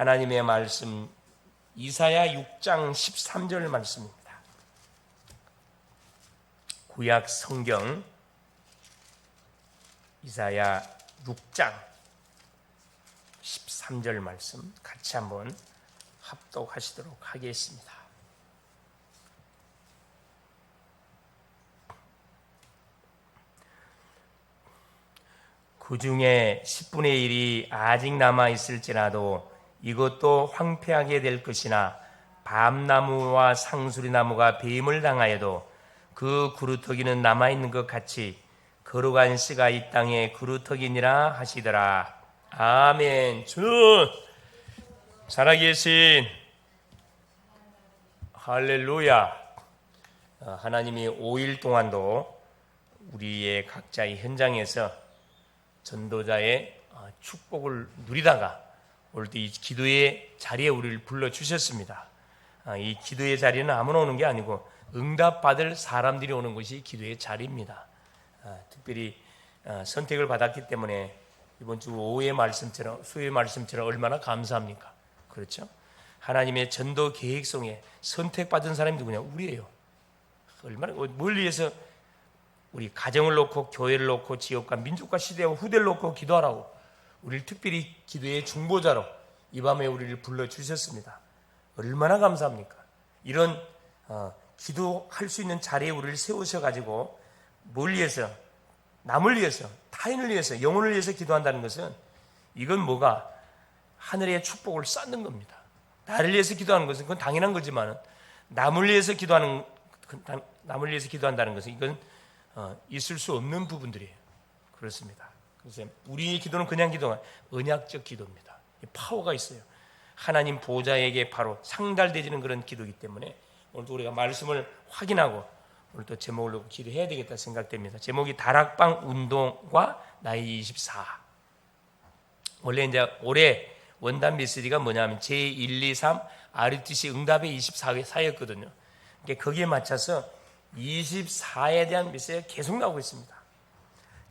하나님의 말씀 이사야 6장 13절 말씀입니다. 구약 성경 이사야 6장 13절 말씀 같이 한번 합독하시도록 하겠습니다. 그 중에 10분의 1이 아직 남아있을지라도 이것도 황폐하게 될 것이나 밤나무와 상수리나무가 뱀을 당하여도 그 그루터기는 남아있는 것 같이 거룩한 씨가 이 땅에 그루터기니라 하시더라. 아멘. 주 살아계신 할렐루야. 하나님이 5일 동안도 우리의 각자의 현장에서 전도자의 축복을 누리다가 오늘 또 이 기도의 자리에 우리를 불러주셨습니다. 이 기도의 자리는 아무나 오는 게 아니고 응답받을 사람들이 오는 것이 기도의 자리입니다. 특별히 선택을 받았기 때문에 이번 주 오후의 말씀처럼 수요의 말씀처럼 얼마나 감사합니까? 그렇죠? 하나님의 전도 계획 속에 선택받은 사람이 누구냐? 우리예요. 얼마나 뭘 위해서 우리 가정을 놓고 교회를 놓고 지역과 민족과 시대와 후대를 놓고 기도하라고 우리를 특별히 기도의 중보자로 이 밤에 우리를 불러주셨습니다. 얼마나 감사합니까? 이런 기도할 수 있는 자리에 우리를 세우셔가지고 뭘 위해서? 남을 위해서, 타인을 위해서, 영혼을 위해서 기도한다는 것은 이건 뭐가? 하늘의 축복을 쌓는 겁니다. 나를 위해서 기도하는 것은 그건 당연한 거지만 남을 위해서 기도한다는 것은 이건 있을 수 없는 부분들이에요. 그렇습니다. 그래서 우리의 기도는 그냥 기도가 언약적 기도입니다. 파워가 있어요. 하나님 보좌에게 바로 상달되지는 그런 기도이기 때문에 오늘도 우리가 말씀을 확인하고 오늘 또 제목을 놓고 기도해야 되겠다 생각됩니다. 제목이 다락방 운동과 나이 24. 원래 이제 올해 원단 메시지가 뭐냐면 제1, 2, 3 RUTC 응답의 24였거든요. 그러니까 거기에 맞춰서 24에 대한 메시지가 계속 나오고 있습니다.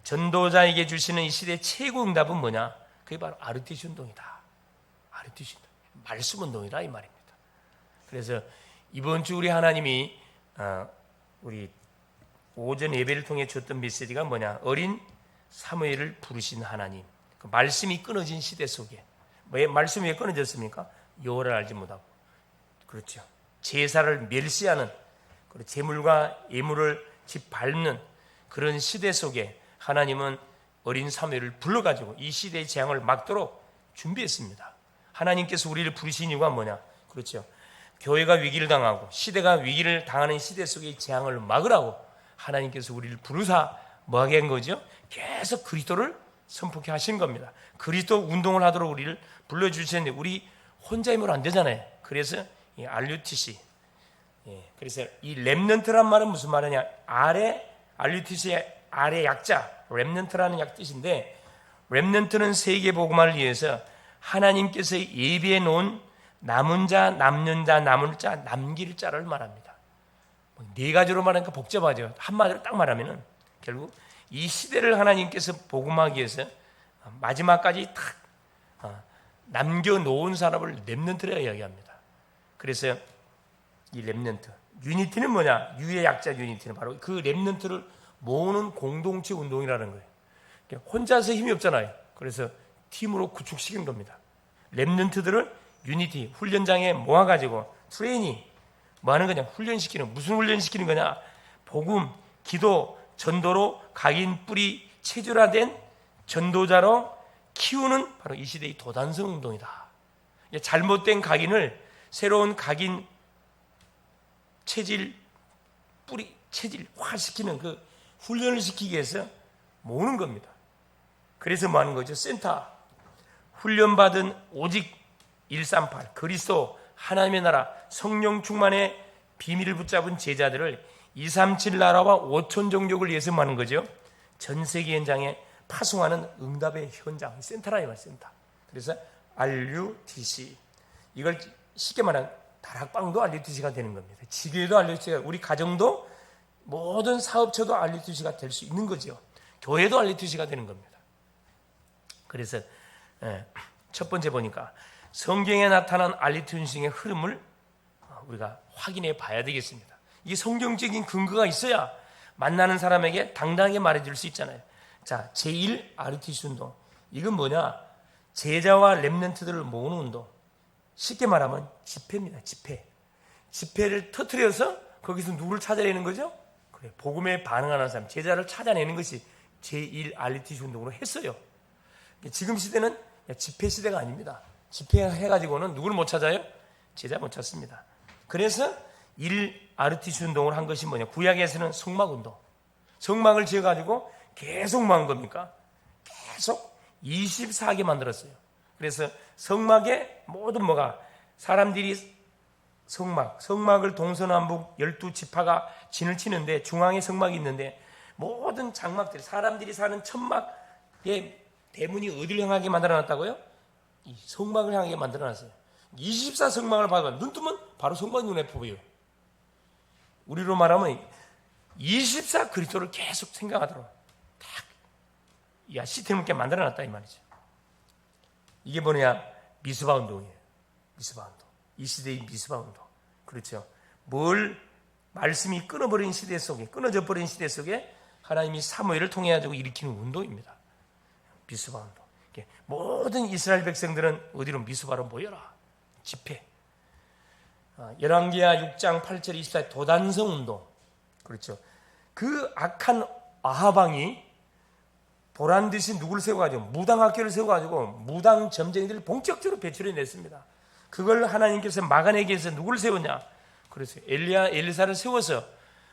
전도자에게 주시는 이 시대의 최고 응답은 뭐냐? 그게 바로 RUTC 운동이다. RUTC 운동, 말씀 운동이다 이 말입니다. 그래서 이번 주 우리 하나님이 우리 오전 예배를 통해 줬던 메시지가 뭐냐? 어린 사무엘을 부르신 하나님. 그 말씀이 끊어진 시대 속에 왜 말씀이 왜 끊어졌습니까? 여호와를 알지 못하고, 그렇죠. 제사를 멸시하는, 제물과 예물을 짓밟는 그런 시대 속에 하나님은 어린 사무엘을 불러가지고 이 시대의 재앙을 막도록 준비했습니다. 하나님께서 우리를 부르신 이유가 뭐냐? 그렇죠. 교회가 위기를 당하고 시대가 위기를 당하는 시대 속의 재앙을 막으라고 하나님께서 우리를 부르사 뭐하게 한 거죠? 계속 그리스도를 선포케 하신 겁니다. 그리스도 운동을 하도록 우리를 불러주셨는데 우리 혼자 힘으로 안 되잖아요. 그래서 이 RUTC, 그래서 이 렘넌트란 말은 무슨 말이냐? RUTC의 아래 약자 렘넌트라는 약 뜻인데, 렘넌트는 세계 복음화를 위해서 하나님께서 예비해 놓은 남은 자, 남는 자, 남을 자, 남길 자를 말합니다. 네 가지로 말하니까 복잡하죠. 한마디로 딱 말하면은 결국 이 시대를 하나님께서 복음하기 위해서 마지막까지 딱 남겨놓은 사람을 렘넌트라 이야기합니다. 그래서 이 렘넌트, 유니티는 뭐냐? 유의 약자 유니티는 바로 그 렘넌트를 모으는 공동체 운동이라는 거예요. 혼자서 힘이 없잖아요. 그래서 팀으로 구축시킨 겁니다. 렘넌트들을 유니티, 훈련장에 모아가지고 트레이닝, 뭐 하는 거냐? 훈련시키는, 무슨 훈련시키는 거냐? 복음, 기도, 전도로 각인 뿌리 체질화된 전도자로 키우는 바로 이 시대의 도단성 운동이다. 잘못된 각인을 새로운 각인 체질, 뿌리, 체질화시키는 그 훈련을 시키기 위해서 모으는 겁니다. 그래서 뭐 하는 거죠? 센터, 훈련받은 오직 138, 그리스도, 하나님의 나라, 성령 충만의 비밀을 붙잡은 제자들을 237 나라와 5천 종족을 위해서 뭐 하는 거죠? 전 세계 현장에 파송하는 응답의 현장, 센터라 이 말, 센터. 그래서 RUTC, 이걸 쉽게 말하면 다락방도 RUTC가 되는 겁니다. 지교회도 RUTC가, 우리 가정도 모든 사업처도 RUTC가 될 수 있는 거죠. 교회도 RUTC가 되는 겁니다. 그래서 첫 번째 보니까 성경에 나타난 알리튠싱의 흐름을 우리가 확인해 봐야 되겠습니다. 이게 성경적인 근거가 있어야 만나는 사람에게 당당하게 말해줄 수 있잖아요. 자, 제1 RUTC 운동. 이건 뭐냐? 제자와 렘넌트들을 모으는 운동. 쉽게 말하면 집회입니다. 집회를 터뜨려서 거기서 누구를 찾아내는 거죠? 그래, 복음에 반응하는 사람, 제자를 찾아내는 것이 제1 RUTC 운동으로 했어요. 지금 시대는 집회 시대가 아닙니다. 집회해가지고는 누구를 못 찾아요? 제자 못 찾습니다. 그래서 1 RUTC 운동을 한 것이 뭐냐? 구약에서는 성막 운동. 성막을 지어가지고 계속 모은 겁니까? 계속 24개 만들었어요. 그래서 성막에 모든 뭐가 사람들이 성막을 동서남북 12지파가 진을 치는데 중앙에 성막이 있는데 모든 장막들, 사람들이 사는 천막의 대문이 어디를 향하게 만들어놨다고요? 이 성막을 향하게 만들어놨어요. 24 성막을 봐도 눈 뜨면 바로 성막이 눈에 보여요. 우리로 말하면 24 그리스도를 계속 생각하도록 딱 시스템을 이렇게 만들어놨다 이 말이죠. 이게 뭐냐? 미스바 운동이에요. 미스바 운동. 이 시대의 미스바 운동. 그렇죠. 말씀이 끊어져 버린 시대 속에 하나님이 사무엘을 통해 가지고 일으키는 운동입니다. 미스바 운동. 모든 이스라엘 백성들은 어디로? 미스바로 모여라. 집회. 열왕기하 6장 8절 24절 도단성 운동. 그렇죠. 그 악한 아하방이 보란듯이 누구를 세워가지고 무당학교를 세워가지고 무당 점쟁이들을 본격적으로 배출해냈습니다. 그걸 하나님께서 막아내기 위해서 누구를 세웠냐? 그래서 엘리사를 세워서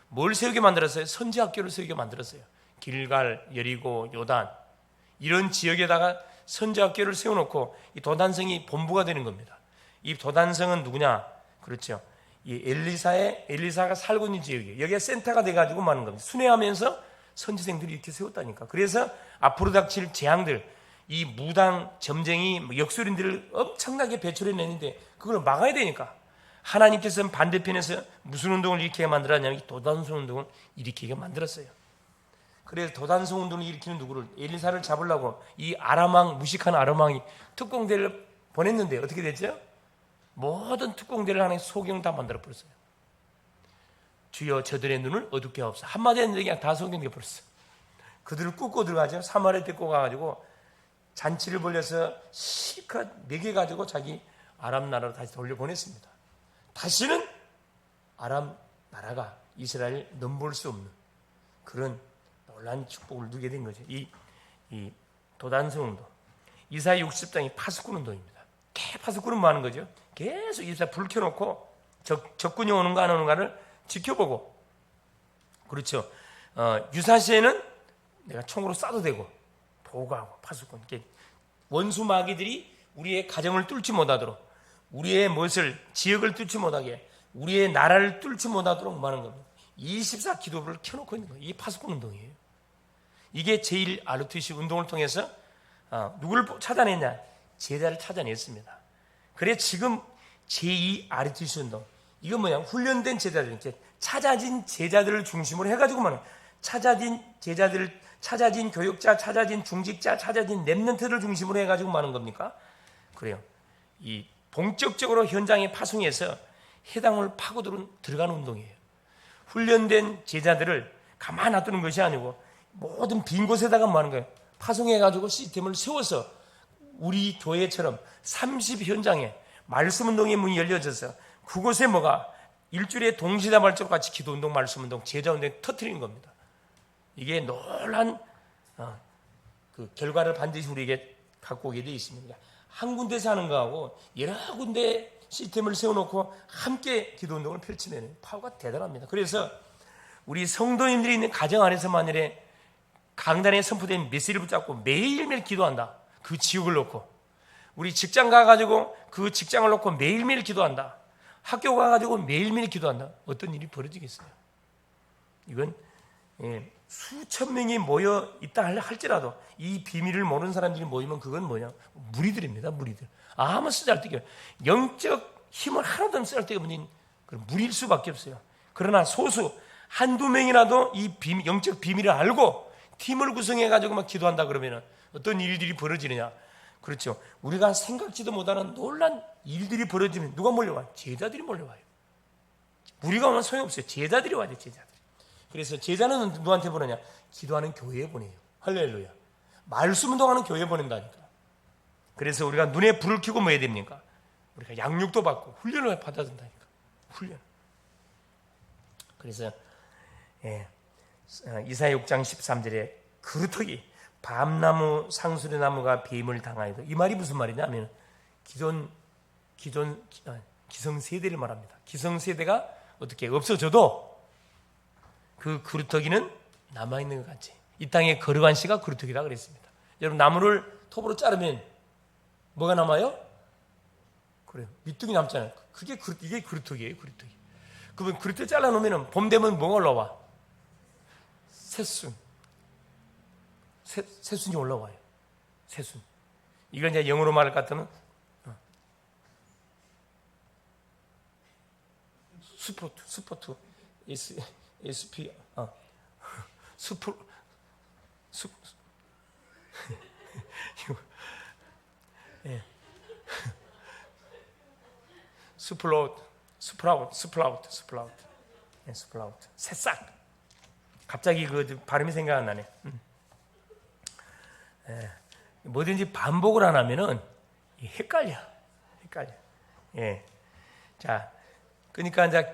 뭘 세우게 만들었어요? 선지학교를 세우게 만들었어요. 길갈, 여리고, 요단 이런 지역에다가 선지학교를 세워놓고 이 도단성이 본부가 되는 겁니다. 이 도단성은 누구냐? 그렇죠. 이 엘리사가 살고 있는 지역이에요. 여기가 센터가 돼가지고 많은 겁니다. 순회하면서 선지생들이 이렇게 세웠다니까. 그래서 앞으로 닥칠 재앙들, 이 무당, 점쟁이, 역술인들을 엄청나게 배출해내는데 그걸 막아야 되니까 하나님께서는 반대편에서 무슨 운동을 일으키게 만들었냐면 이 도단성 운동을 일으키게 만들었어요. 그래서 도단성 운동을 일으키는 누구를? 엘리사를 잡으려고 이 무식한 아람왕이 특공대를 보냈는데 어떻게 됐죠? 모든 특공대를 하나님 소경 다 만들어 버렸어요. 주여 저들의 눈을 어둡게 하옵소서. 한마디 했는데 그냥 다 소경돼 버렸어요. 그들을 꾹고 들어가죠. 사마리아 데리고 가가지고 잔치를 벌려서 실컷 먹여가지고 자기 아람 나라로 다시 돌려보냈습니다. 다시는 아람 나라가 이스라엘을 넘볼 수 없는 그런 놀라운 축복을 누게 된 거죠. 이 도단성 운동. 이사야 60장이 파수꾼 운동입니다. 파수꾼은 뭐 하는 거죠? 계속 이사 불 켜놓고 적군이 오는가 안 오는가를 지켜보고, 그렇죠. 유사시에는 내가 총으로 쏴도 되고 보호하고 파수꾼. 원수 마귀들이 우리의 가정을 뚫지 못하도록, 우리의 지역을 뚫지 못하게, 우리의 나라를 뚫지 못하도록 하는 겁니다. 24 기도를 켜놓고 있는 거예요. 이게 파수꾼 운동이에요. 이게 제1 RUTC 운동을 통해서 누구를 찾아냈냐? 제자를 찾아냈습니다. 그래 지금 제2 RUTC 운동, 이건 뭐냐? 훈련된 제자들, 찾아진 제자들을 중심으로 해가지고 말하는, 찾아진 제자들을, 찾아진 교육자, 찾아진 중직자, 찾아진 렘넌트를 중심으로 해가지고 말하는 겁니까? 그래요. 이 본격적으로 현장에 파송해서 해당을 파고 들어가는 운동이에요. 훈련된 제자들을 가만 놔두는 것이 아니고 모든 빈 곳에다가 뭐 하는 거예요? 파송해가지고 시스템을 세워서 우리 교회처럼 30현장에 말씀 운동의 문이 열려져서 그곳에 뭐가 일주일에 동시다발적 같이 기도운동, 말씀운동, 제자운동 터뜨리는 겁니다. 이게 놀란 그 결과를 반드시 우리에게 갖고 오게 되어 있습니다. 한 군데서 하는 거하고 여러 군데 시스템을 세워놓고 함께 기도운동을 펼치면 파워가 대단합니다. 그래서 우리 성도님들이 있는 가정 안에서 만일에 강단에 선포된 메시지를 붙잡고 매일매일 기도한다. 그 지역을 놓고, 우리 직장 가가지고 그 직장을 놓고 매일매일 기도한다. 학교 가가지고 매일매일 기도한다. 어떤 일이 벌어지겠어요? 이건 수천 명이 모여 있다 할지라도 이 비밀을 모르는 사람들이 모이면 그건 뭐냐? 무리들입니다. 무리들. 아무 쓰잘데기, 영적 힘을 하나도 쓰잘데기 없는 무리일 수밖에 없어요. 그러나 소수 한두 명이라도 이 영적 비밀을 알고 팀을 구성해가지고 막 기도한다 그러면 어떤 일들이 벌어지느냐? 그렇죠. 우리가 생각지도 못하는 놀란 일들이 벌어지면 누가 몰려와요? 제자들이 몰려와요. 우리가 오면 소용없어요. 제자들이 와야 돼, 제자들이. 그래서 제자는 누구한테 보내냐? 기도하는 교회에 보내요. 할렐루야. 말씀 운동하는 교회에 보낸다니까. 그래서 우리가 눈에 불을 켜고 뭐 해야 됩니까? 우리가 양육도 받고 훈련을 받아야 된다니까. 훈련. 그래서 이사야 6장 13절에 그루터기 밤나무 상수리나무가 뱀을 당하여도, 이 말이 무슨 말이냐면 기성세대를 말합니다. 기성세대가 어떻게 없어져도 그 그루터기는 남아있는 것 같이, 이 땅에 거룩한 씨가 그루터기라 그랬습니다. 여러분, 나무를 톱으로 자르면 뭐가 남아요? 그래요. 밑둥이 남잖아요. 이게 그루터기예요. 그루터기. 그러면 그루터기 잘라놓으면 봄 되면 뭐가 올라와? 새순이 올라와요. 새순. 이걸 이제 영어로 말할 것 같으면 스포트 SP 스프라우트. 새싹. 갑자기 그 발음이 생각 안 나네. 뭐든지 반복을 안 하면은 헷갈려. 자, 그러니까 이제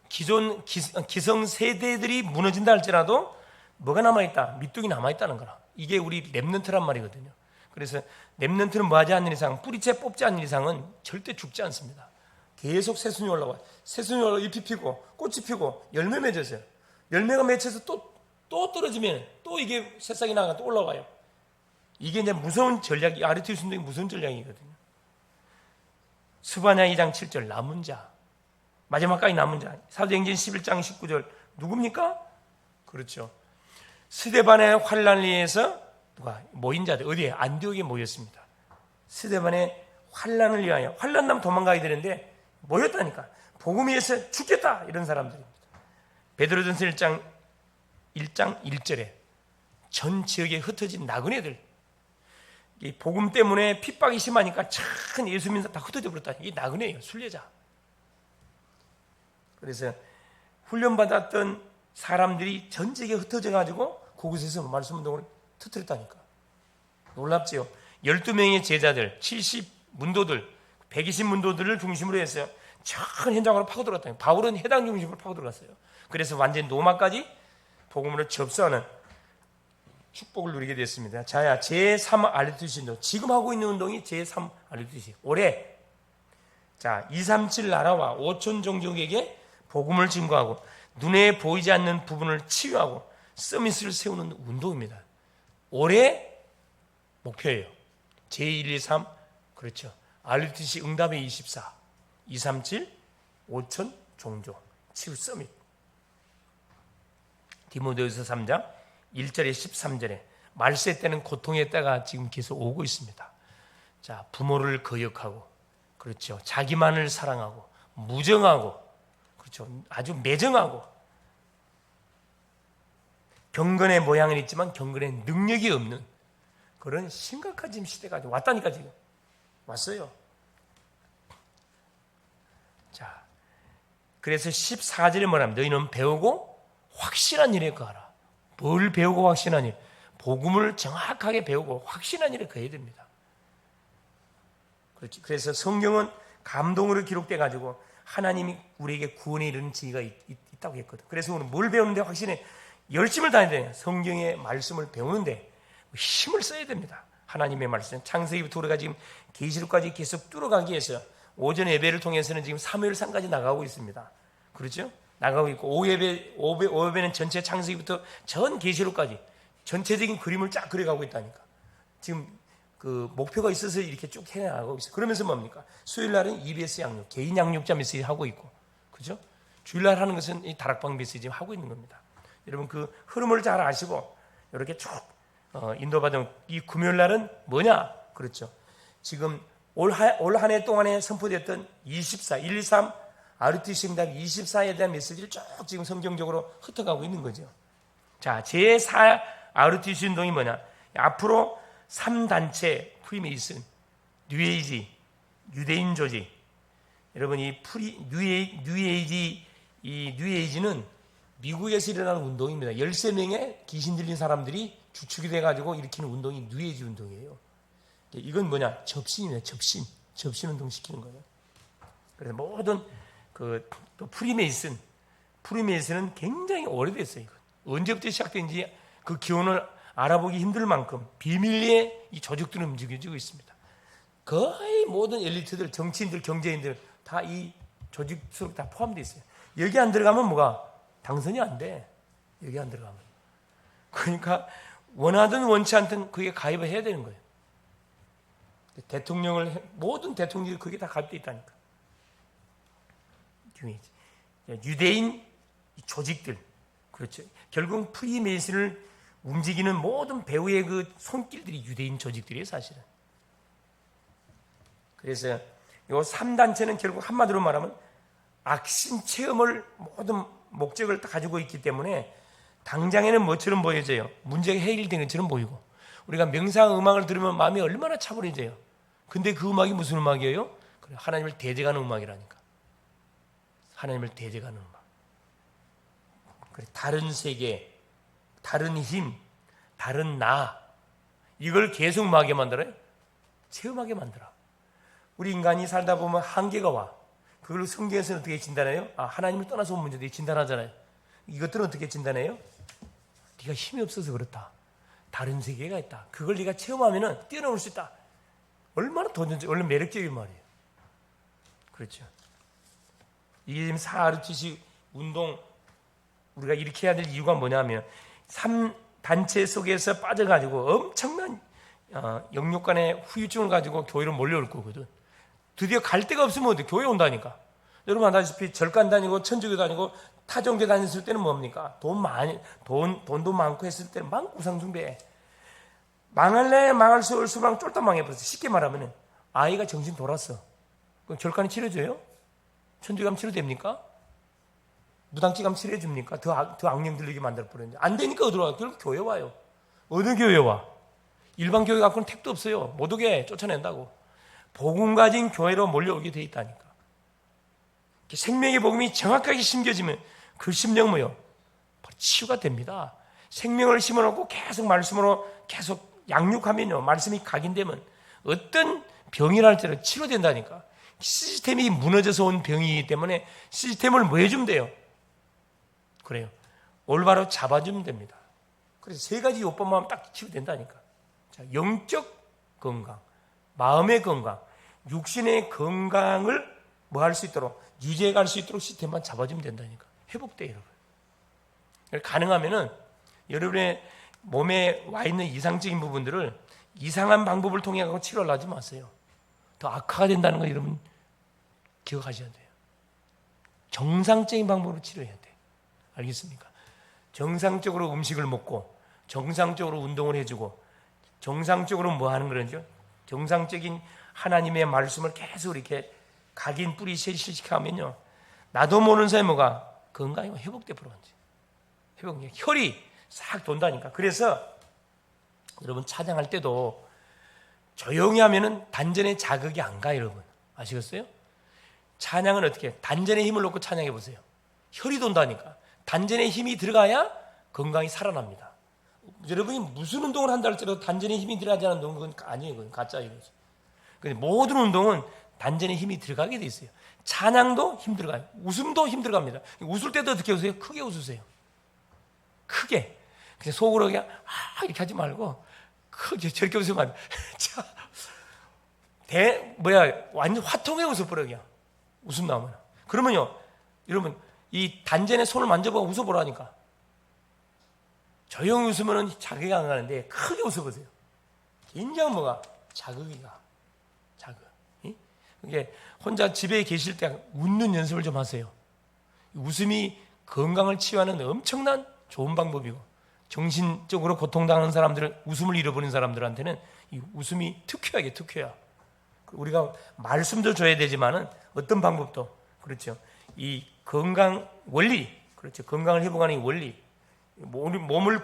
기성 세대들이 무너진다 할지라도 뭐가 남아있다? 밑둥이 남아있다는 거라. 이게 우리 렘넌트란 말이거든요. 그래서 렘넌트는 뭐 하지 않는 이상, 뿌리채 뽑지 않는 이상은 절대 죽지 않습니다. 계속 새순이 올라와요. 새순이 올라와 잎이 피고 꽃이 피고 열매 맺어서요. 열매가 맺혀서 또 떨어지면 또 이게 새싹이 나가 또 올라와요. 이게 이제 무서운 전략이, 아르티우스 운동이 무서운 전략이거든요. 스바냐 2장 7절 남은 자, 마지막까지 남은 자. 사도행전 11장 19절 누굽니까? 그렇죠. 스데반의 환난을 위해서 누가 모인 자들, 어디에? 안디옥에 모였습니다. 스데반의 환난을 위하여, 환난 나면 도망가야 되는데 모였다니까. 복음 위해서 죽겠다, 이런 사람들입니다. 베드로전서 1장 1절에 전 지역에 흩어진 나그네들, 이 복음 때문에 핍박이 심하니까 참 예수 믿는 다 흩어져 버렸다. 이 나그네예요. 순례자. 그래서 훈련받았던 사람들이 전 지역에 흩어져 가지고 그곳에서 말씀 운동을 터뜨렸다니까. 놀랍지요. 12명의 제자들, 70문도들, 120문도들을 중심으로 해서 전 현장으로 파고들었다. 바울은 해당 중심으로 파고들었어요. 그래서 완전 로마까지 복음으로 접수하는 축복을 누리게 됐습니다. 자야, 제3 아르투시 운동. 지금 하고 있는 운동이 제3 아르투시. 올해 237 나라와 5천 종족에게 복음을 증거하고 눈에 보이지 않는 부분을 치유하고 서밋을 세우는 운동입니다. 올해 목표예요. 제123, 그렇죠. 아르투시 응답의 24, 237, 5천 종족 치유 서밋. 디모데후서 3장 1절에 13절에 말세 때는 고통의 때가 지금 계속 오고 있습니다. 자, 부모를 거역하고, 그렇죠. 자기만을 사랑하고, 무정하고, 그렇죠. 아주 매정하고, 경건의 모양은 있지만 경건의 능력이 없는 그런 심각한 지금 시대가 왔다니까. 지금 왔어요. 자, 그래서 14절에 뭐냐면 너희는 배우고 확실한 일에 거하라. 뭘 배우고 확신한 일? 복음을 정확하게 배우고 확신한 일에 거해야 됩니다. 그렇지. 그래서 성경은 감동으로 기록돼 가지고 하나님이 우리에게 구원에 이르는 지혜가 있다고 했거든. 그래서 우리는 뭘 배우는데 확신해? 열심을 다해야 돼요. 성경의 말씀을 배우는데 힘을 써야 됩니다. 하나님의 말씀. 창세기부터 우리가 지금 계시록까지 계속 뚫어가기 위해서 오전 예배를 통해서는 지금 사무엘상까지 나가고 있습니다. 그렇죠? 나가고 있고 오예배는 전체 창세기부터 전 계시록까지 전체적인 그림을 쫙 그려가고 있다니까. 지금 그 목표가 있어서 이렇게 쭉 해나가고 있어요. 그러면서 뭡니까? 수요일날은 EBS 양육, 개인 양육자 메시지 하고 있고, 그죠? 주일날 하는 것은 이 다락방 메시지 하고 있는 겁니다. 여러분 그 흐름을 잘 아시고 이렇게 쭉 인도받은 이 금요일날은 뭐냐? 그렇죠. 지금 올 한 해 동안에 선포됐던 24, 1, 2, 3 아르티시 응답 24에 대한 메시지를 쭉 지금 성경적으로 흩어가고 있는 거죠. 자, 제4 아르티시 운동이 뭐냐? 앞으로 3단체 프리메이슨, 뉴에이지, 유대인 조직. 여러분 이 뉴에이지는 미국에서 일어나는 운동입니다. 13명의 귀신 들린 사람들이 주축이 돼가지고 일으키는 운동이 뉴에이지 운동이에요. 이건 뭐냐? 접신입니다. 접신 운동 시키는 거예요. 그래서 모든 또 프리메이슨은 굉장히 오래됐어요. 이건. 언제부터 시작된지 그 기원을 알아보기 힘들 만큼 비밀리에 이 조직들은 움직여지고 있습니다. 거의 모든 엘리트들, 정치인들, 경제인들 다 이 조직 속에 다 포함되어 있어요. 여기 안 들어가면 뭐가? 당선이 안 돼. 여기 안 들어가면. 그러니까 원하든 원치 않든 그게 가입을 해야 되는 거예요. 모든 대통령이 그게 다 가입되어 있다니까. 유대인 조직들. 그렇죠. 결국 프리메이슨을 움직이는 모든 배후의 그 손길들이 유대인 조직들이에요, 사실은. 그래서 요 3단체는 결국 한마디로 말하면 악신 체험을 모든 목적을 가지고 있기 때문에 당장에는 뭐처럼 보여져요? 문제가 해결된 것처럼 보이고 우리가 명상 음악을 들으면 마음이 얼마나 차분해져요. 근데 그 음악이 무슨 음악이에요? 하나님을 대적하는 음악이라니까. 하나님을 대적하는 음악. 다른 세계, 다른 힘, 다른 나, 이걸 계속 뭐하게 만들어요? 체험하게 만들어. 우리 인간이 살다 보면 한계가 와. 그걸 성경에서는 어떻게 진단해요? 하나님을 떠나서 온 문제들이 진단하잖아요. 이것들은 어떻게 진단해요? 네가 힘이 없어서 그렇다. 다른 세계가 있다. 그걸 네가 체험하면 뛰어넘을 수 있다. 얼마나 도전적, 얼마나 매력적인 말이에요. 그렇죠. 이게 지금 사르티시 운동 우리가 이렇게 해야 될 이유가 뭐냐면 3단체 속에서 빠져가지고 엄청난 영육 간의 후유증을 가지고 교회로 몰려올 거거든. 드디어 갈 데가 없으면 어때? 교회 온다니까. 여러분 아다시피 절간 다니고 천주교 다니고 타종교 다녔을 때는 뭡니까? 돈도 많고 했을 때는 막 우상숭배. 망할래 망할 수 수방 쫄딱 망해버렸어. 쉽게 말하면 아이가 정신 돌았어. 그럼 절간이 치료줘요? 천주교 가면 치료됩니까? 무당집 가면 치료해줍니까? 더 악령 들리게 만들어버렸는데 안 되니까 어디로 와? 결국 교회 와요. 어느 교회 와? 일반 교회 갖고는 택도 없어요. 못 오게 쫓아낸다고. 복음 가진 교회로 몰려오게 돼 있다니까. 생명의 복음이 정확하게 심겨지면 그 심령 뭐요? 치유가 됩니다. 생명을 심어놓고 계속 말씀으로 계속 양육하면요, 말씀이 각인되면 어떤 병이랄지라도 치료된다니까. 시스템이 무너져서 온 병이기 때문에 시스템을 뭐 해주면 돼요? 그래요. 올바로 잡아주면 됩니다. 그래서 3가지 요법만 하면 딱 치유된다니까. 자, 영적 건강, 마음의 건강, 육신의 건강을 뭐 할 수 있도록 유지해 갈 수 있도록 시스템만 잡아주면 된다니까. 회복돼 여러분. 가능하면은 여러분의 몸에 와 있는 이상적인 부분들을 이상한 방법을 통해 갖고 치료를 하지 마세요. 더 악화가 된다는 거 여러분 기억하셔야 돼요. 정상적인 방법으로 치료해야 돼. 알겠습니까? 정상적으로 음식을 먹고 정상적으로 운동을 해주고 정상적으로 뭐 하는 거죠? 정상적인 하나님의 말씀을 계속 이렇게 각인 뿌리 실시하면요, 나도 모르는 사이에 뭐가 건강이 회복돼 버려간지. 회복이 혈이 싹 돈다니까. 그래서 여러분 찬양할 때도 조용히 하면은 단전에 자극이 안 가요, 여러분. 아시겠어요? 찬양은 어떻게 해요? 단전에 힘을 놓고 찬양해 보세요. 혈이 돈다니까. 단전에 힘이 들어가야 건강이 살아납니다. 여러분이 무슨 운동을 한다 할지라도 단전에 힘이 들어가지 않는 운동은 아니에요. 그건 가짜예요. 근데 모든 운동은 단전에 힘이 들어가게 돼 있어요. 찬양도 힘 들어가요. 웃음도 힘 들어갑니다. 웃을 때도 어떻게 웃으세요? 크게 웃으세요. 크게. 그냥 속으로 그냥 이렇게 하지 말고 크게 저렇게 웃으면 완전 화통에 웃어버려 그냥. 웃음 나오면. 그러면요, 여러분 이 단전에 손을 만져보고 웃어보라니까. 조용히 웃으면 자극이 안 가는데 크게 웃어보세요. 굉장히 뭐가 자극이 가. 자극. 이게 혼자 집에 계실 때 웃는 연습을 좀 하세요. 웃음이 건강을 치유하는 엄청난 좋은 방법이고, 정신적으로 고통당하는 사람들을, 웃음을 잃어버린 사람들한테는 이 웃음이 특효야. 우리가 말씀도 줘야 되지만은 어떤 방법도, 그렇죠, 이 건강 원리, 그렇죠, 건강을 회복하는 원리, 몸을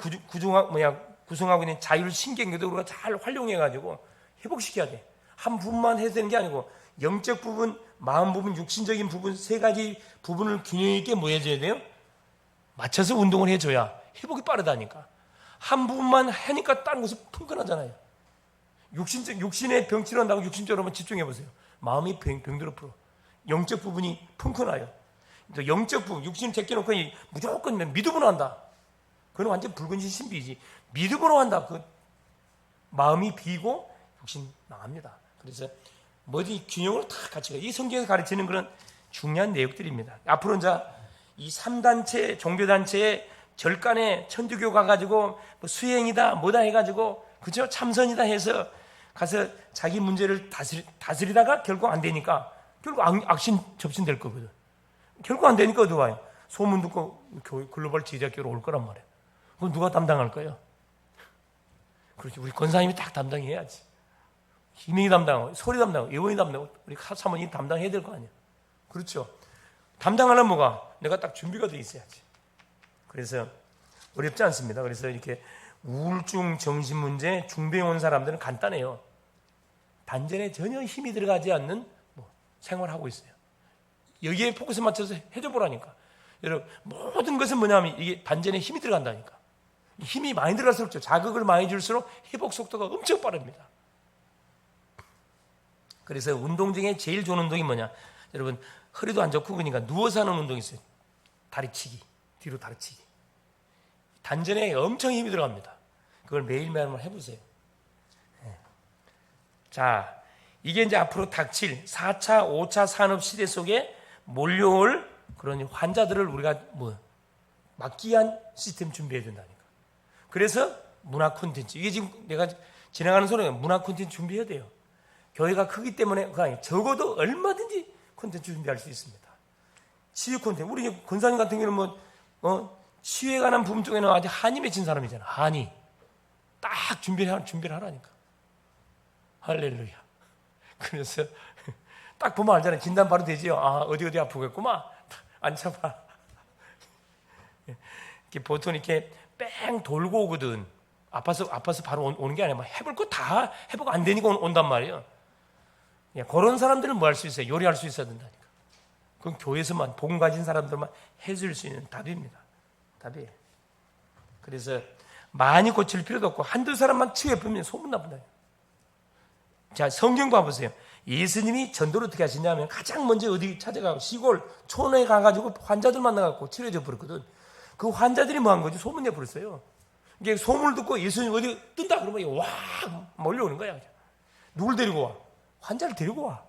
구성하고 있는 자율신경계도 우리가 잘 활용해 가지고 회복시켜야 돼. 한 부분만 해도 되는 게 아니고 영적 부분, 마음 부분, 육신적인 부분 세 가지 부분을 균형 있게 뭐 해줘야 돼요? 맞춰서 운동을 해줘야 회복이 빠르다니까. 한 부분만 하니까 다른 것이 펑크나잖아요. 육신의 병 치료한다고 육신적으로 한번 집중해 보세요. 마음이 병들어 풀어. 영적 부분이 펑크나요. 영적 부분, 육신을 제껴놓고 무조건 믿음으로 한다. 그건 완전 붉은 신비이지. 믿음으로 한다. 그 마음이 비고 육신 나갑니다. 그래서 뭐든 균형을 다 같이 이 성경에서 가르치는 그런 중요한 내용들입니다. 앞으로 이제 이 3단체 종교단체의 절간에 천주교 가가지고 뭐 수행이다 뭐다 해가지고 그죠 참선이다 해서 가서 자기 문제를 다스리다가 결국 안 되니까 결국 악신 접신 될 거거든. 결국 안 되니까 어디 와요? 소문 듣고 글로벌 제자교로 올 거란 말이에요. 그럼 누가 담당할 거예요? 그렇지, 우리 권사님이 딱 담당해야지. 희명이 담당하고 소리 담당하고 예원이 담당하고 우리 사모님 담당해야 될 거 아니에요. 그렇죠. 담당하려면 뭐가? 내가 딱 준비가 돼 있어야지. 그래서 어렵지 않습니다. 그래서 이렇게 우울증, 정신문제, 중병 온 사람들은 간단해요. 단전에 전혀 힘이 들어가지 않는 생활을 하고 있어요. 여기에 포커스 맞춰서 해줘 보라니까. 여러분, 모든 것은 뭐냐면 이게 단전에 힘이 들어간다니까. 힘이 많이 들어갈수록 자극을 많이 줄수록 회복 속도가 엄청 빠릅니다. 그래서 운동 중에 제일 좋은 운동이 뭐냐? 여러분, 허리도 안 좋고 그러니까 누워서 하는 운동이 있어요. 다리치기, 뒤로 다리치기. 단전에 엄청 힘이 들어갑니다. 그걸 매일매일 한번 해보세요. 자, 이게 이제 앞으로 닥칠 4차, 5차 산업 시대 속에 몰려올 그런 환자들을 우리가 막기 위한 시스템 준비해야 된다니까. 그래서 문화 콘텐츠, 이게 지금 내가 진행하는 소리가 문화 콘텐츠 준비해야 돼요. 교회가 크기 때문에 적어도 얼마든지 콘텐츠 준비할 수 있습니다. 치유 콘텐츠, 우리 권사님 같은 경우는 치유에 관한 부분 쪽에는 아주 한이 맺힌 사람이잖아. 한이 딱 준비를 하라니까. 할렐루야. 그래서 딱 보면 알잖아요. 진단 바로 되지요. 아, 어디 아프겠구만. 앉아봐. 보통 이렇게 뺑 돌고 오거든. 아파서 바로 오는 게 아니라 막 해볼 거 다 해보고 안 되니까 온단 말이에요. 그런 사람들은 뭐 할 수 있어요? 요리할 수 있어야 된다니까. 그건 교회에서만 복음 가진 사람들만 해줄 수 있는 답입니다. 답이에요. 그래서 많이 고칠 필요도 없고 한두 사람만 치유해보면 소문나본다. 자, 성경 봐보세요. 예수님이 전도를 어떻게 하시냐면 가장 먼저 어디 찾아가고 시골 촌에 가가지고 환자들 만나갖고 치료해줘 버렸거든. 그 환자들이 뭐 한 거지? 소문내 버렸어요. 이게 소문을 듣고 예수님 어디 뜬다 그러면 와 몰려오는 거야. 누굴 데리고 와? 환자를 데리고 와.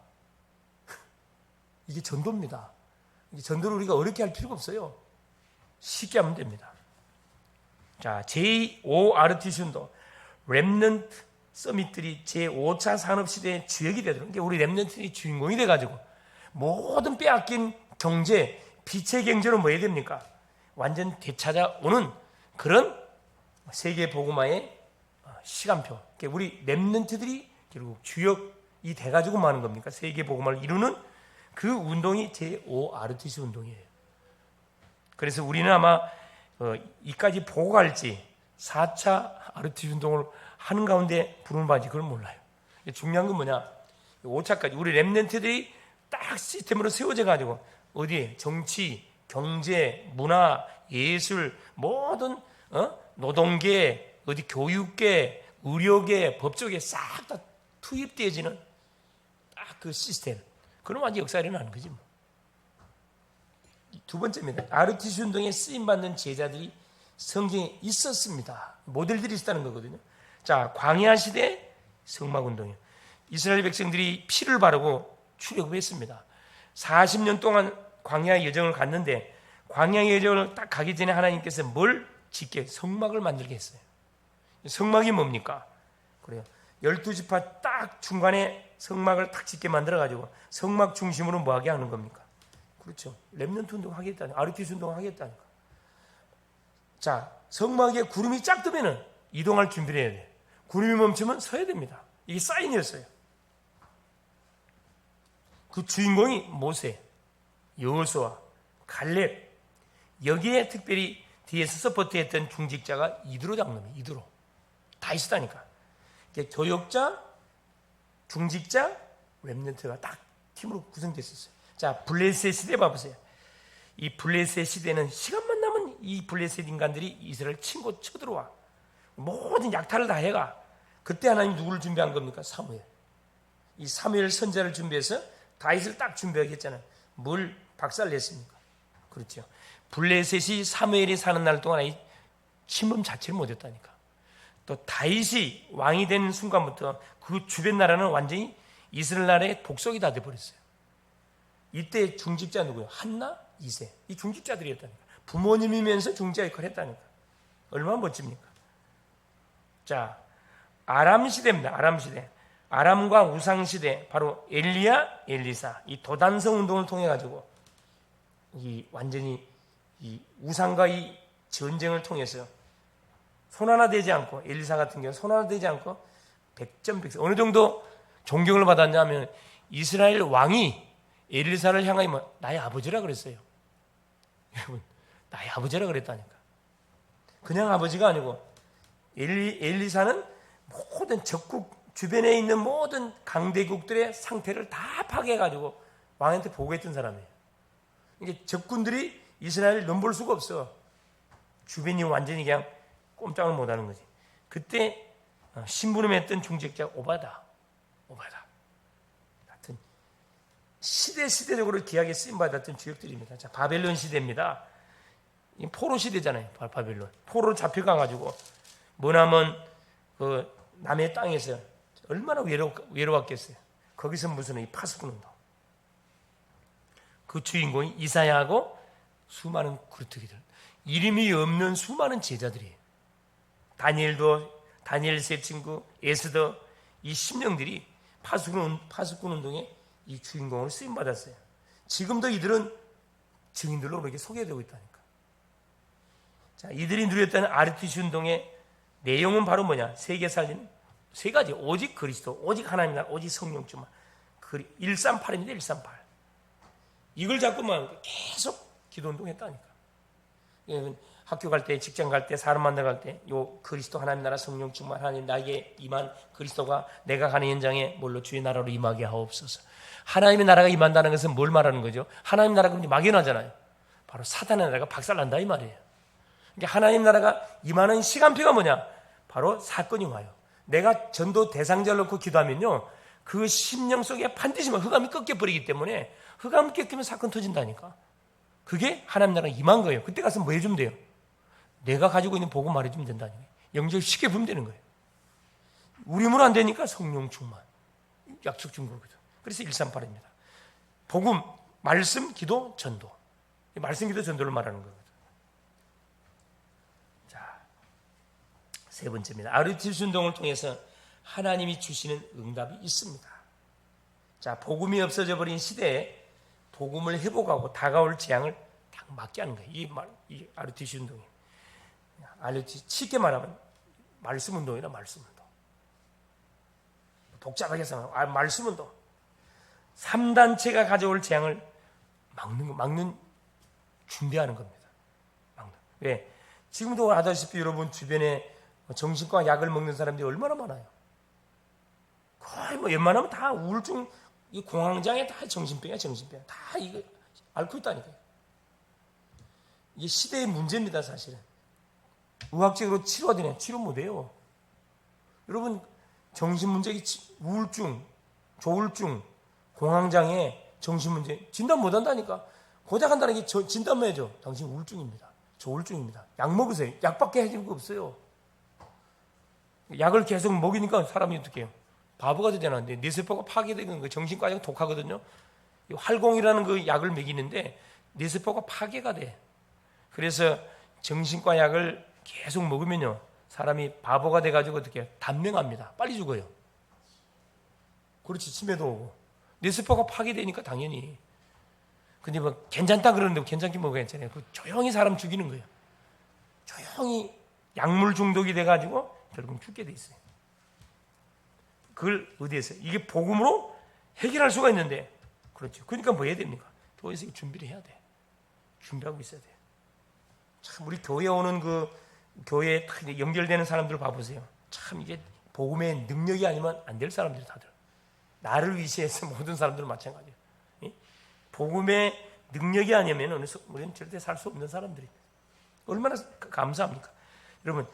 이게 전도입니다. 이 전도를 우리가 어렵게 할 필요가 없어요. 쉽게 하면 됩니다. 자, 제5RTC 운동, 렘넌트 서밋들이 제5차 산업시대의 주역이 되도록, 그러니까 우리 렘넌트들이 주인공이 돼가지고 모든 빼앗긴 경제, 빛의 경제로 뭐 해야 됩니까? 완전 되찾아오는 그런 세계복음화의 시간표. 그러니까 우리 렘넌트들이 결국 주역이 돼가지고 뭐 하는 겁니까? 세계복음화를 이루는 그 운동이 제5RTC 운동이에요. 그래서 우리는 아마 이까지 보고 갈지 4차 RTC 운동을 하는 가운데 부름을 받지 그걸 몰라요. 중요한 건 뭐냐? 5차까지 우리 렘넌트들이 딱 시스템으로 세워져 가지고 어디에 정치, 경제, 문화, 예술 모든 노동계, 어디 교육계, 의료계, 법조계 싹 다 투입되어지는 딱 그 시스템. 그럼 완전 역사가 일어나는 거지 뭐. 두 번째입니다. RTC 운동에 쓰임받는 제자들이 성경에 있었습니다. 모델들이 있었다는 거거든요. 자, 광야 시대 성막 운동이요. 이스라엘 백성들이 피를 바르고 출애굽했습니다. 40년 동안 광야의 여정을 갔는데 광야의 여정을 딱 가기 전에 하나님께서 뭘 짓게 성막을 만들게 했어요. 성막이 뭡니까? 그래요. 12지파 딱 중간에 성막을 딱 짓게 만들어 가지고 성막 중심으로 뭐 하게 하는 겁니까? 그렇죠. 렘넌트 운동 하겠다니, RTC 운동 하겠다니까. 자, 성막에 구름이 쫙 뜨면은 이동할 준비를 해야 돼. 구름이 멈추면 서야 됩니다. 이게 사인이었어요. 그 주인공이 모세, 여호수아, 갈렙. 여기에 특별히 뒤에서 서포트했던 중직자가 이드로 장로입니다. 이드로. 다 있었다니까. 교역자, 중직자, 렘넌트가 딱 팀으로 구성됐었어요. 자, 블레셋 시대 봐보세요. 이 블레셋 시대는 시간만 나면 이 블레셋 인간들이 이스라엘 치고 쳐들어와. 모든 약탈을 다 해가. 그때 하나님 누구를 준비한 겁니까? 사무엘. 이 사무엘 선자를 준비해서 다윗을 딱 준비하게 했잖아요. 뭘 박살냈습니까? 그렇죠. 블레셋이 사무엘이 사는 날 동안 이 침범 자체를 못했다니까. 또 다윗이 왕이 된 순간부터 그 주변 나라는 완전히 이스라엘 나라의 복속이 다 돼버렸어요. 이때 중직자 누구예요? 한나, 이세. 이 중직자들이었다니까. 부모님이면서 중직자 역할을 했다니까. 얼마나 멋집니까? 자, 아람 시대입니다. 아람 시대. 아람과 우상 시대, 바로 엘리야, 엘리사. 이 도단성 운동을 통해 가지고 이 완전히 이 우상과 이 전쟁을 통해서 손 하나 되지 않고, 엘리사 같은 경우 손 하나 되지 않고 백전백승. 어느 정도 존경을 받았냐면 이스라엘 왕이 엘리사를 향하여 뭐 나의 아버지라 그랬어요. 여러분, 나의 아버지라 그랬다니까. 그냥 아버지가 아니고 엘리사는 모든 적국 주변에 있는 모든 강대국들의 상태를 다 파괴해가지고 왕한테 보고했던 사람이에요. 이게 적군들이 이스라엘을 넘볼 수가 없어. 주변이 완전히 그냥 꼼짝을 못하는 거지. 그때 심부름했던 중직자 오바다 같은 시대적으로 귀하게 쓰임받았던 주역들입니다. 자, 바벨론 시대입니다. 포로 시대잖아요. 바벨론. 포로로 잡혀가가지고 머나먼 그 남의 땅에서 얼마나 외로웠겠어요. 거기서 무슨 이 파수꾼 운동. 그 주인공이 이사야하고 수많은 그루터기들. 이름이 없는 수많은 제자들이에요. 다니엘 세 친구, 에스더, 이 심령들이 파수꾼 운동에 이 주인공을 쓰임받았어요. 지금도 이들은 증인들로 그렇게 소개되고 있다니까. 자, 이들이 누렸다는 아르티시 운동의 내용은 바로 뭐냐? 세계 살리는 세 가지. 오직 그리스도, 오직 하나님이다, 오직 성령주만. 138입니다. 138. 이걸 잡고만 계속 기도 운동했다니까. 학교 갈 때, 직장 갈 때, 사람 만나 갈 때, 요 그리스도 하나님 나라 성령 충만 하나님 나에게 임한 그리스도가 내가 가는 현장에 뭘로 주의 나라로 임하게 하옵소서. 하나님의 나라가 임한다는 것은 뭘 말하는 거죠? 하나님 나라가 막연하잖아요. 바로 사탄의 나라가 박살난다 이 말이에요. 그러니까 하나님 나라가 임하는 시간표가 뭐냐? 바로 사건이 와요. 내가 전도 대상자를 놓고 기도하면요, 그 심령 속에 반드시 흑암이 꺾여버리기 때문에 흑암이 꺾이면 사건 터진다니까. 그게 하나님 나라가 임한 거예요. 그때 가서 뭐 해주면 돼요? 내가 가지고 있는 복음 말해주면 된다니. 영절 쉽게 부으면 되는 거예요. 우리 힘으로 안 되니까 성령 충만. 약속 준 거거든. 그래서 138입니다. 복음, 말씀, 기도, 전도. 말씀, 기도, 전도를 말하는 거거든. 자, 세 번째입니다. 아르티스 운동을 통해서 하나님이 주시는 응답이 있습니다. 자, 복음이 없어져 버린 시대에 복음을 회복하고 다가올 재앙을 딱 막게 하는 거예요. 이 아르티시 운동이. 아르티시, 쉽게 말하면 말씀 운동이나 말씀 운동. 복잡하게 생각하면 말씀 운동. 3단체가 가져올 재앙을 막는 준비하는 겁니다. 왜? 지금도 아다시피 여러분 주변에 정신과 약을 먹는 사람들이 얼마나 많아요. 거의 웬만하면 다 우울증, 이 공황장애 다 정신병이야. 다 이거 앓고 있다니까요. 이게 시대의 문제입니다, 사실은. 의학적으로 치료가 되냐? 치료 못해요. 여러분, 정신문제, 우울증, 조울증, 공황장애, 정신문제 진단 못한다니까. 고작한다는 게 진단만 해줘. 당신 우울증입니다. 조울증입니다. 약 먹으세요. 약밖에 해줄 거 없어요. 약을 계속 먹이니까 사람이 어떻게 해요? 바보가 되잖아요. 뇌세포가 파괴되는 거예요. 정신과장 독하거든요. 활공이라는 그 약을 먹이는데 뇌세포가 파괴가 돼. 그래서 정신과 약을 계속 먹으면요, 사람이 바보가 돼가지고 어떻게 해요? 단명합니다. 빨리 죽어요. 그렇지, 치매도 오고. 뇌세포가 파괴되니까 당연히. 근데 뭐 괜찮다 그러는데 괜찮긴 뭐가 괜찮아요. 조용히 사람 죽이는 거예요. 조용히 약물 중독이 돼가지고 결국 죽게 돼 있어요. 그걸 어디에서? 이게 복음으로 해결할 수가 있는데, 그렇죠. 그러니까 뭐 해야 됩니까? 교회에서 준비를 해야 돼. 준비하고 있어야 돼. 참 우리 교회 오는 그 교회에 연결되는 사람들을 봐보세요. 참 이게 복음의 능력이 아니면 안 될 사람들이 다들. 나를 위시해서 모든 사람들은 마찬가지예요. 복음의 능력이 아니면 우리는 절대 살 수 없는 사람들입니다. 얼마나 감사합니까? 여러분,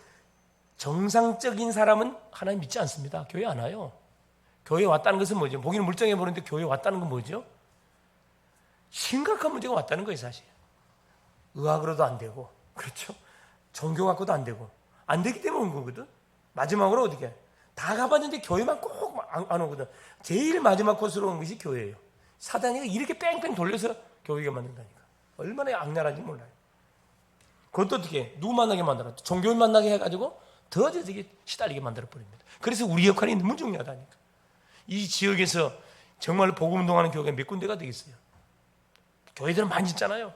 정상적인 사람은 하나님 믿지 않습니다. 교회 안 와요. 교회 왔다는 것은 뭐죠? 보기는 물정해 보는데 교회 왔다는 건 뭐죠? 심각한 문제가 왔다는 거예요, 사실. 의학으로도 안 되고, 그렇죠? 종교 갖고도 안 되고, 안 되기 때문에 온 거거든. 마지막으로 어떻게? 다 가봤는데 교회만 꼭 안 오거든. 제일 마지막 코스로 온 것이 교회예요. 사단이 이렇게 뺑뺑 돌려서 교회가 만든다니까. 얼마나 악랄한지 몰라요. 그것도 어떻게? 누구 만나게 만들어? 종교인 만나게 해가지고 더 저기 시달리게 만들어버립니다. 그래서 우리 역할이 너무 중요하다니까. 이 지역에서 정말 복음 운동하는 교회가 몇 군데가 되겠어요? 교회들은 많이 있잖아요.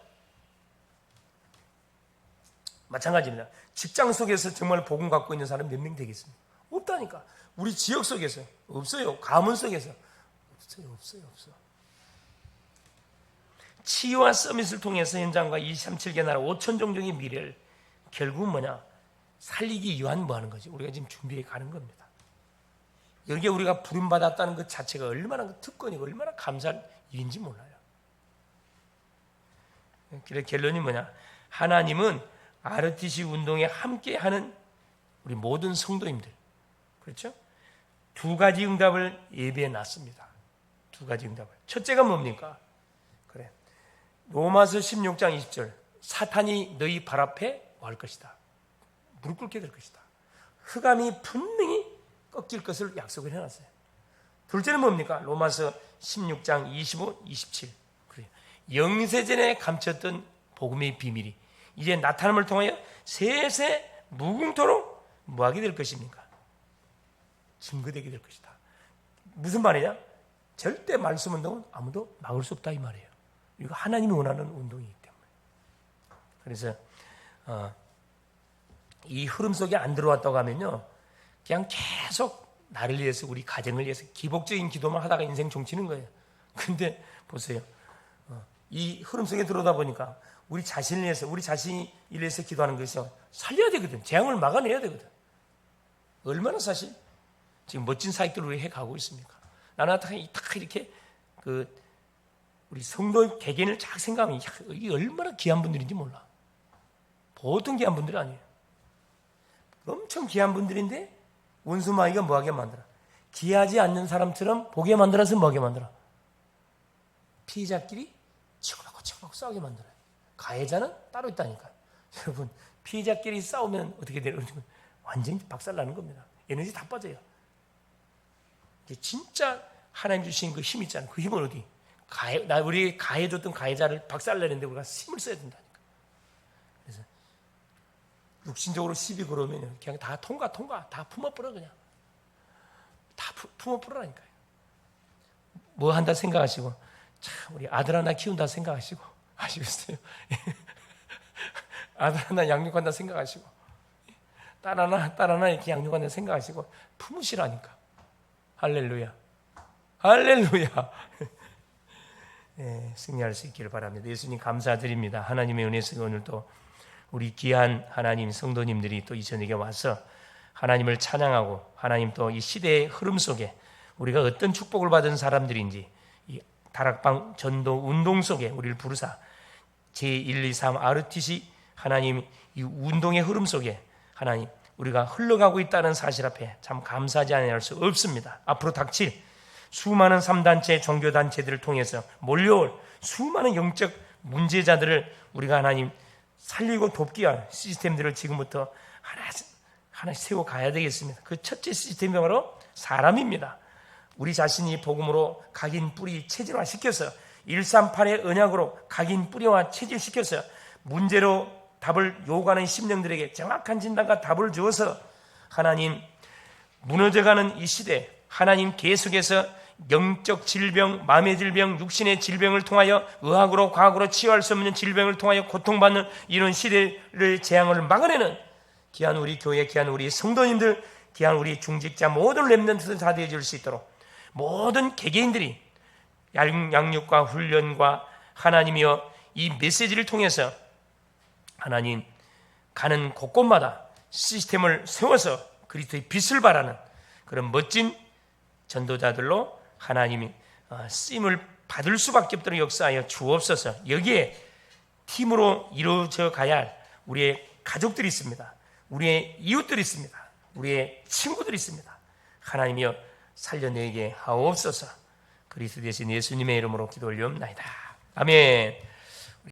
마찬가지입니다. 직장 속에서 정말 복음 갖고 있는 사람 몇 명 되겠습니까? 없다니까. 우리 지역 속에서 없어요. 가문 속에서 없어요. 치유와 서밋을 통해서 현장과 237개 나라 5천 종족의 미래를 결국은 뭐냐? 살리기 위한 뭐 하는 거지? 우리가 지금 준비해 가는 겁니다. 여기에 우리가 부름받았다는 것 자체가 얼마나 특권이고 얼마나 감사한 일인지 몰라요. 그래서 결론이 뭐냐? 하나님은 RTC 운동에 함께하는 우리 모든 성도님들, 그렇죠? 두 가지 응답을 예배해 놨습니다. 두 가지 응답을. 첫째가 뭡니까? 그래. 로마서 16장 20절. 사탄이 너희 발 앞에 뭐 할 것이다? 무릎 꿇게 될 것이다. 흑암이 분명히 꺾일 것을 약속을 해놨어요. 둘째는 뭡니까? 로마서 16장 25, 27. 그래요. 영세전에 감췄던 복음의 비밀이 이제 나타남을 통하여 세세 무궁토록 뭐하게 될 것입니까? 증거되게 될 것이다. 무슨 말이냐? 절대 말씀 운동은 아무도 막을 수 없다 이 말이에요. 이거 하나님이 원하는 운동이기 때문에. 그래서 이 흐름 속에 안 들어왔다고 하면요, 그냥 계속 나를 위해서, 우리 가정을 위해서 기복적인 기도만 하다가 인생 종치는 거예요. 근데 보세요, 이 흐름 속에 들어오다 보니까 우리 자신을 위해서, 우리 자신이 위해서 기도하는 것이 살려야 되거든. 재앙을 막아내야 되거든. 얼마나 사실 지금 멋진 사역들을 우리 해가고 있습니까? 나는 딱 이렇게 우리 성도 개개인을 쫙 생각하면 이게 얼마나 귀한 분들인지 몰라. 보통 귀한 분들이 아니에요. 엄청 귀한 분들인데 원수마귀가 뭐하게 만들어? 귀하지 않는 사람처럼 보게 만들어서 뭐하게 만들어? 피해자끼리 치고받고 싸우게 만들어요. 가해자는 따로 있다니까요. 여러분, 피해자끼리 싸우면 어떻게 돼요? 완전히 박살나는 겁니다. 에너지 다 빠져요. 진짜 하나님 주신 그 힘 있잖아요. 그 힘은 어디? 우리 가해줬던 가해자를 박살내는데 우리가 힘을 써야 된다니까. 그래서 육신적으로 시비 걸으면 그냥 다 통과 다 품어버려. 그냥 다 품어버리라니까요. 뭐 한다 생각하시고, 참 우리 아들 하나 키운다 생각하시고, 아시겠어요? 아들 하나 양육한다 생각하시고, 딸 하나 이렇게 양육한다 생각하시고 품으시라니까. 할렐루야. 네, 승리할 수 있기를 바랍니다. 예수님 감사드립니다. 하나님의 은혜에서 오늘도 우리 귀한 하나님 성도님들이 또 이 저녁에 와서 하나님을 찬양하고, 하나님 또 이 시대의 흐름 속에 우리가 어떤 축복을 받은 사람들인지, 이 다락방 전도 운동 속에 우리를 부르사 제123 RTC 하나님 이 운동의 흐름 속에 하나님 우리가 흘러가고 있다는 사실 앞에 참 감사하지 않을 수 없습니다. 앞으로 닥칠 수많은 3단체 종교단체들을 통해서 몰려올 수많은 영적 문제자들을 우리가 하나님 살리고 돕기 위한 시스템들을 지금부터 하나씩 세워가야 되겠습니다. 그 첫째 시스템이 바로 사람입니다. 우리 자신이 복음으로 각인 뿌리 체질화시켜서 138의 언약으로 각인 뿌리와 체질시켜서 문제로 답을 요구하는 심령들에게 정확한 진단과 답을 주어서 하나님 무너져가는 이 시대, 하나님 계속해서 영적 질병, 마음의 질병, 육신의 질병을 통하여 의학으로 과학으로 치유할 수 없는 질병을 통하여 고통받는 이런 시대를 재앙을 막아내는 귀한 우리 교회, 귀한 우리 성도님들, 귀한 우리 중직자 모든 렘넌트들 다 되어줄 수 있도록 모든 개개인들이 양육과 훈련과 하나님이여 이 메시지를 통해서 하나님 가는 곳곳마다 시스템을 세워서 그리스도의 빛을 발하는 그런 멋진 전도자들로 하나님이 쓰임을 받을 수밖에 없도록 역사하여 주옵소서. 여기에 팀으로 이루어져 가야 할 우리의 가족들이 있습니다. 우리의 이웃들이 있습니다. 우리의 친구들이 있습니다. 하나님이여 살려내게 하옵소서. 그리스도 되신 예수님의 이름으로 기도 올리옵나이다. 아멘.